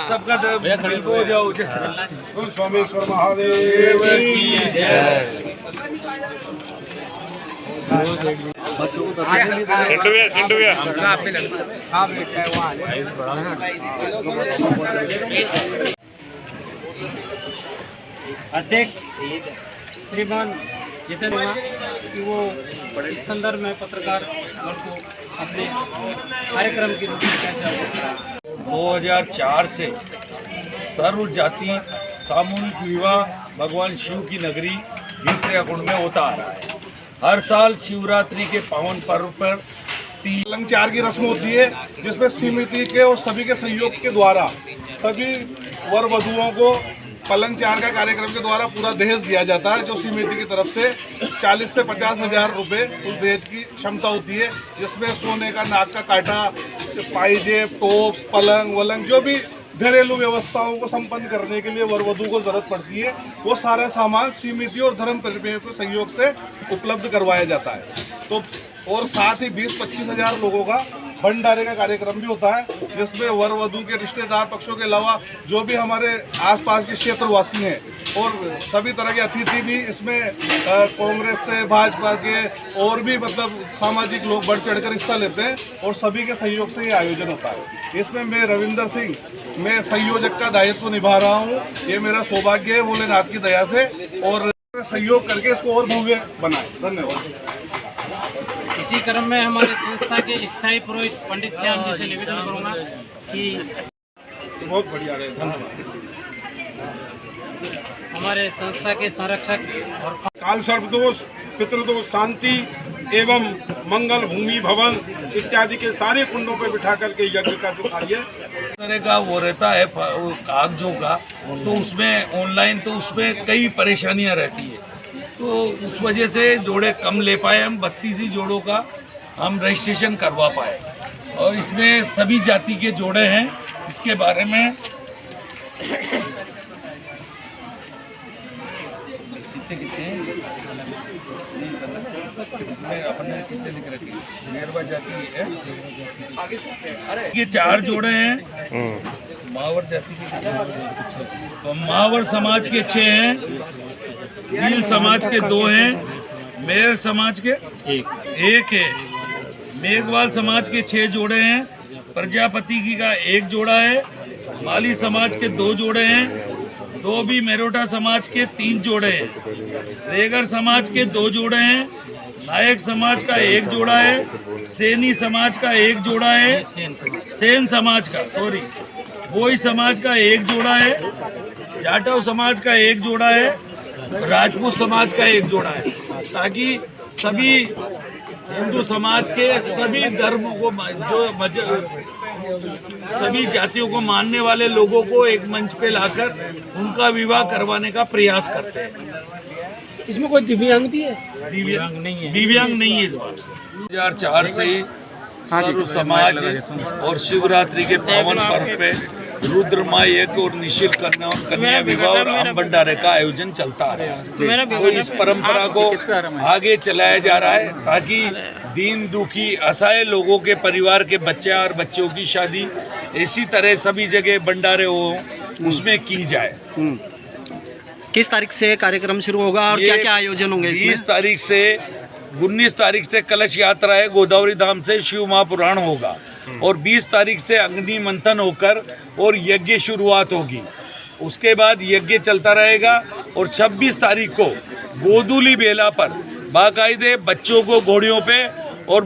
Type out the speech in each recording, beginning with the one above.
सबका हो जाओ। सोमेश्वर महादेव की जय। अध्यक्ष श्रीमान जितेंद्र कि वो इस संदर्भ में पत्रकार को अपने कार्यक्रम की रूपरेखा कैसे 2004 से सर्व जाति सामूहिक विवाह भगवान शिव की नगरी भीतरेकुंड में होता आ रहा है। हर साल शिवरात्रि के पावन पर्व पर पलंग चार की रस्म होती है, जिसमें समिति के और सभी के सहयोग के द्वारा सभी वर वधुओं को पलंग चार का कार्यक्रम के द्वारा पूरा दहेज दिया जाता है, जो समिति की तरफ से 40 से 50 हज़ार रुपये उस दहेज की क्षमता होती है, जिसमें सोने का नाक का कांटा, पाइजेब, टोप्स, पलंग वलंग जो भी घरेलू व्यवस्थाओं को संपन्न करने के लिए वर वधु को जरूरत पड़ती है, वो सारा सामान समिति और धर्म प्रेमियों के सहयोग से उपलब्ध करवाया जाता है। तो और साथ ही 20-25 हज़ार लोगों का भंडारे का कार्यक्रम भी होता है, जिसमें वर वधु के रिश्तेदार पक्षों के अलावा जो भी हमारे आसपास के क्षेत्रवासी हैं और सभी तरह के अतिथि भी इसमें कांग्रेस से भाजपा के और भी मतलब सामाजिक लोग बढ़ चढ़कर हिस्सा लेते हैं और सभी के सहयोग से ये आयोजन होता है। इसमें मैं रविंदर सिंह, मैं संयोजक का दायित्व निभा रहा हूँ। ये मेरा सौभाग्य है भोलेनाथ की दया से, और सहयोग करके इसको और भव्य बनाए। धन्यवाद। इसी क्रम में हमारे संस्था के स्थायी पुरोहित पंडित श्याम जी से निवेदन करूंगा कि बहुत बढ़िया रहे। धन्यवाद। हमारे संस्था के संरक्षक और काल सर्पदोष, पितृदोष शांति एवं मंगल भूमि भवन इत्यादि के सारे कुंडों पर बिठा करके यज्ञ का जो कार्य तरह का वो रहता है कागजों का, तो उसमें ऑनलाइन तो उसमें कई परेशानियां रहती है, तो उस वजह से जोड़े कम ले पाए। हम 32 ही जोड़ों का हम रजिस्ट्रेशन करवा पाए, और इसमें सभी जाति के जोड़े हैं। इसके बारे में कितने इसमें अपने कितने लिख रखे मेरवा जाति है। ये 4 जोड़े हैं मावर जाति के, तो मावर समाज के 6 हैं, भील समाज के 2 हैं, मेयर समाज के 1 है, मेघवाल समाज के 6 जोड़े हैं, प्रजापति की का 1 जोड़ा है, माली समाज के 2 जोड़े हैं, 2 भी मेरोटा समाज के 3 जोड़े हैं, रेगर समाज के 2 जोड़े हैं, नायक समाज का 1 जोड़ा है, सैनी समाज का 1 जोड़ा है, सेन समाज का भोई समाज का 1 जोड़ा है, जाटव समाज का 1 जोड़ा है, राजपूत समाज का 1 जोड़ा है, ताकि सभी हिंदू समाज के सभी धर्मों को सभी जातियों को मानने वाले लोगों को एक मंच पे लाकर उनका विवाह करवाने का प्रयास करते हैं। इसमें कोई दिव्यांग भी है? दिव्यांग नहीं है इस बार। 2004 से ही सर्व समाज और शिवरात्रि के पावन पर्व पे रुद्रमा यज्ञ और निःशुल्क कन्या विवाह और आम भंडारे का आयोजन चलता है। तो इस परंपरा को आगे चलाया जा रहा है, ताकि दीन दुखी असहाय लोगों के परिवार के बच्चे और बच्चों की शादी इसी तरह सभी जगह भंडारे हो उसमें की जाए। किस तारीख से कार्यक्रम शुरू होगा और क्या क्या आयोजन होंगे इसमें? 20 तारीख से 19 तारीख से कलश यात्रा है, गोदावरी धाम से शिव महापुराण होगा, और 20 तारीख से अग्नि मंथन होकर और यज्ञ शुरुआत होगी। उसके बाद यज्ञ चलता रहेगा, और 26 तारीख को गोधूली बेला पर बाकायदे बच्चों को घोड़ियों पे और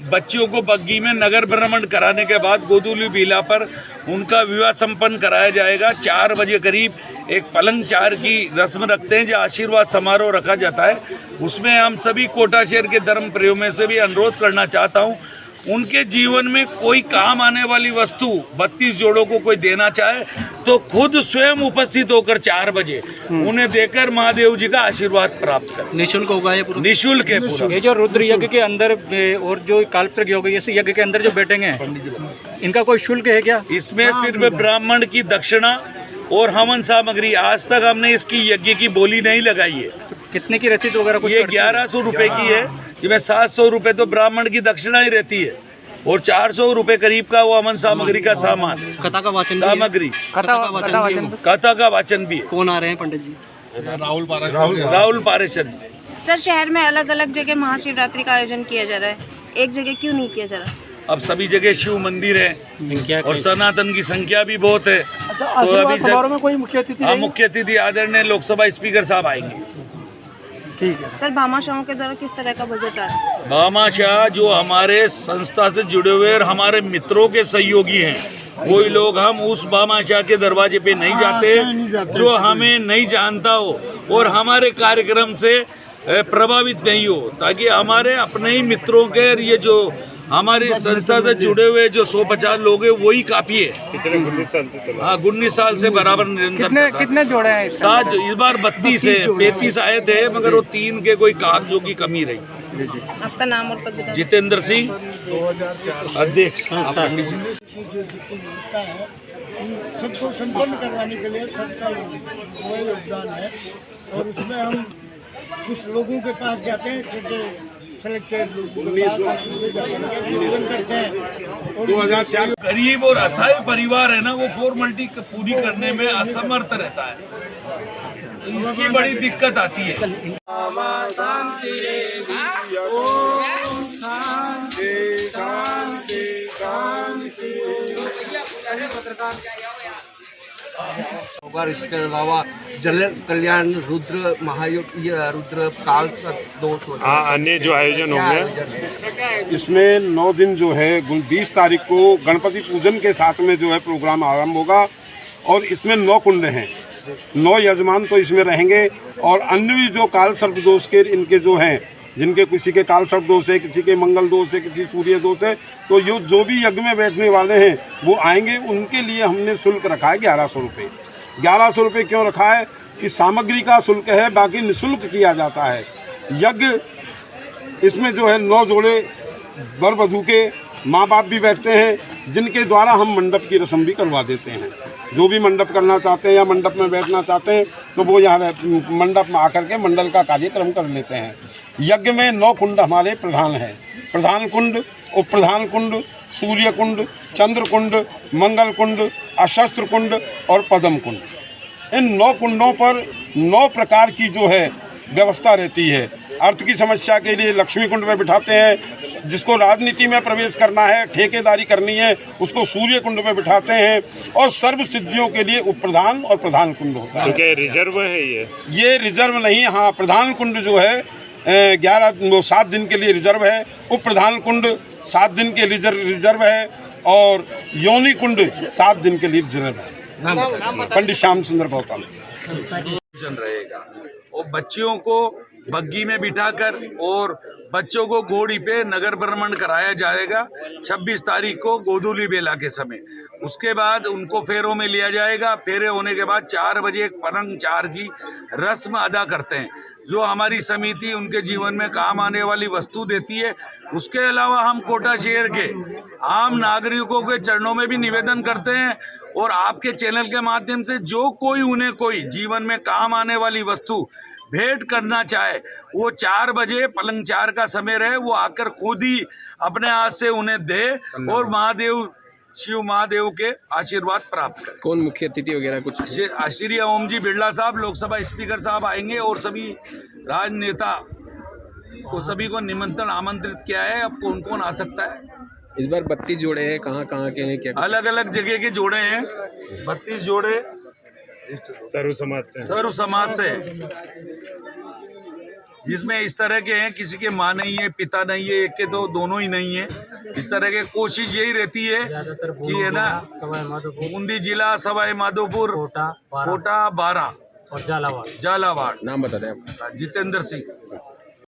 बच्चियों को बग्गी में नगर भ्रमण कराने के बाद गोधूली बेला पर उनका विवाह संपन्न कराया जाएगा। 4 बजे करीब एक पलंग चार की रस्म रखते हैं, जो आशीर्वाद समारोह रखा जाता है। उसमें हम सभी कोटा शहर के धर्म प्रेमियों से भी अनुरोध करना चाहता हूं, उनके जीवन में कोई काम आने वाली वस्तु 32 जोड़ों को कोई देना चाहे तो खुद स्वयं उपस्थित होकर 4 बजे उन्हें देकर महादेव जी का आशीर्वाद प्राप्त करें। निःशुल्क होगा ये पूरा? निःशुल्क है पूरा। ये जो रुद्र यज्ञ के अंदर और जो काल्पनिक योग यज्ञ के अंदर जो बैठेंगे, इनका कोई शुल्क है क्या? इसमें सिर्फ ब्राह्मण की दक्षिणा और हवन सामग्री, आज तक हमने इसकी यज्ञ की बोली नहीं लगाई है। कितने की रसीद वगैरह कुछ ये 1100 रुपए की है, जिसमें 700 रुपए तो ब्राह्मण की दक्षिणा ही रहती है और 400 रुपए करीब का वो अमन सामग्री का सामान, कथा का वाचन भी है? सामग्री, कथा का वाचन भी है? कथा का वाचन भी है। कौन आ रहे हैं पंडित जी? राहुल पारेशर जी। सर, शहर में अलग अलग जगह महाशिवरात्रि का आयोजन किया जा रहा है, एक जगह क्यों नहीं किया जा रहा? अब सभी जगह शिव मंदिर है और सनातन की संख्या भी बहुत है। तो अभी समारोह में कोई मुख्य अतिथि? हाँ, मुख्य अतिथि आदरणीय लोकसभा स्पीकर साहब आएंगे। ठीक है सर, भामाशाहों के द्वारा किस तरह का बजट आ रहा है? भामाशाह जो हमारे संस्था से जुड़े हुए और हमारे मित्रों के सहयोगी हैं, कोई लोग हम उस भामाशाह के दरवाजे पे नहीं जाते जो हमें नहीं जानता हो और हमारे कार्यक्रम से प्रभावित नहीं हो, ताकि हमारे अपने ही मित्रों के ये जो हमारी संस्था से जुड़े हुए जो 150 लोग हैं वही काफी है। पिछले 19 साल से हाँ 19 साल से बराबर निरंतर कितने जोड़े हैं? 7, इस बार 32 है, 35 आए थे मगर वो 3 के कोई कागजों की कमी रही। आपका नाम और पद? जितेंद्र सिंह, अध्यक्ष। जो जितनी व्यवस्था है उन सबको संपन्न करवाने के लिए सबका वो योगदान है और उसमें हम कुछ लोगों के पास जाते हैं, छोटे सेलेक्टेड निवेदन करते हैं। 2004 गरीब और असहाय परिवार है ना, वो फॉर्मेलिटी पूरी करने में असमर्थ रहता है, तो इसकी बड़ी दिक्कत आती है। और इसके अलावा जल कल्याण, रुद्र महायोग, रुद्र काल दोष, अन्य जो आयोजन होंगे इसमें 9 दिन जो है 20 तारीख को गणपति पूजन के साथ में जो है प्रोग्राम आरंभ होगा और इसमें 9 कुंड हैं, 9 यजमान तो इसमें रहेंगे और अन्य भी जो काल सर्प दोष के इनके जो हैं, जिनके किसी के काल सर्प दोष है, किसी के मंगल दोष है, किसी सूर्य दोष है, तो जो भी यज्ञ में बैठने वाले हैं वो आएंगे। उनके लिए हमने शुल्क रखा है 1100 रुपये। 1100 रुपये क्यों रखा है कि सामग्री का शुल्क है, बाकी निःशुल्क किया जाता है यज्ञ। इसमें जो है 9 जोड़े वर वधू के माँ बाप भी बैठते हैं, जिनके द्वारा हम मंडप की रस्म भी करवा देते हैं। जो भी मंडप करना चाहते हैं या मंडप में बैठना चाहते हैं तो वो यहाँ मंडप में आकर के मंडल का कार्यक्रम कर लेते हैं। यज्ञ में 9 कुंड हमारे प्रधान हैं, प्रधान कुंड, उप प्रधान कुंड, सूर्य कुंड, चंद्र कुंड, मंगल कुंड, अशस्त्र कुंड और पद्म कुंड। इन 9 कुंडों पर 9 प्रकार की जो है व्यवस्था रहती है। अर्थ की समस्या के लिए लक्ष्मी कुंड में बिठाते हैं, जिसको राजनीति में प्रवेश करना है, ठेकेदारी करनी है, उसको सूर्य कुंड में बिठाते हैं और सर्व सिद्धियों के लिए उप प्रधान और प्रधान कुंड होता है। तो क्या रिजर्व है ये रिजर्व नहीं, हाँ प्रधान कुंड जो है 7 दिन के लिए रिजर्व है, उप प्रधान कुंड 7 दिन के रिजर्व है और योनि कुंड 7 दिन के लिए रिजर्व है। पंडित श्याम सुंदर गौतम रहेगा और बच्चियों को बग्गी में बिठाकर और बच्चों को घोड़ी पे नगर भ्रमण कराया जाएगा 26 तारीख को गोधूली बेला के समय। उसके बाद उनको फेरों में लिया जाएगा। फेरे होने के बाद 4 बजे एक पलंग 4 की रस्म अदा करते हैं, जो हमारी समिति उनके जीवन में काम आने वाली वस्तु देती है। उसके अलावा हम कोटा शहर के आम नागरिकों के चरणों में भी निवेदन करते हैं और आपके चैनल के माध्यम से जो कोई उन्हें कोई जीवन में काम आने वाली वस्तु भेंट करना चाहे, वो 4 बजे पलंग 4 का समय रहे, वो आकर खुद ही अपने हाथ से उन्हें दे और महादेव शिव महादेव के आशीर्वाद प्राप्त करें। कौन मुख्य अतिथि वगैरह कुछ? श्री ओम जी बिरला साहब, लोकसभा स्पीकर साहब आएंगे और सभी राजनेता को सभी को निमंत्रण आमंत्रित किया है। अब कौन कौन आ सकता है? इस बार 32 जोड़े हैं, कहाँ कहाँ के हैं, क्या अलग अलग जगह के जोड़े हैं, 32 जोड़े सर्व समाज से जिसमें इस तरह के हैं, किसी के माँ नहीं है, पिता नहीं है, एक के तो दोनों ही नहीं है। इस तरह के कोशिश यही रहती है कि है ना, बूंदी जिला, सवाई माधोपुर, कोटा 12 और झालावाड़। झालावाड़। नाम बता दें आप? जितेंद्र सिंह।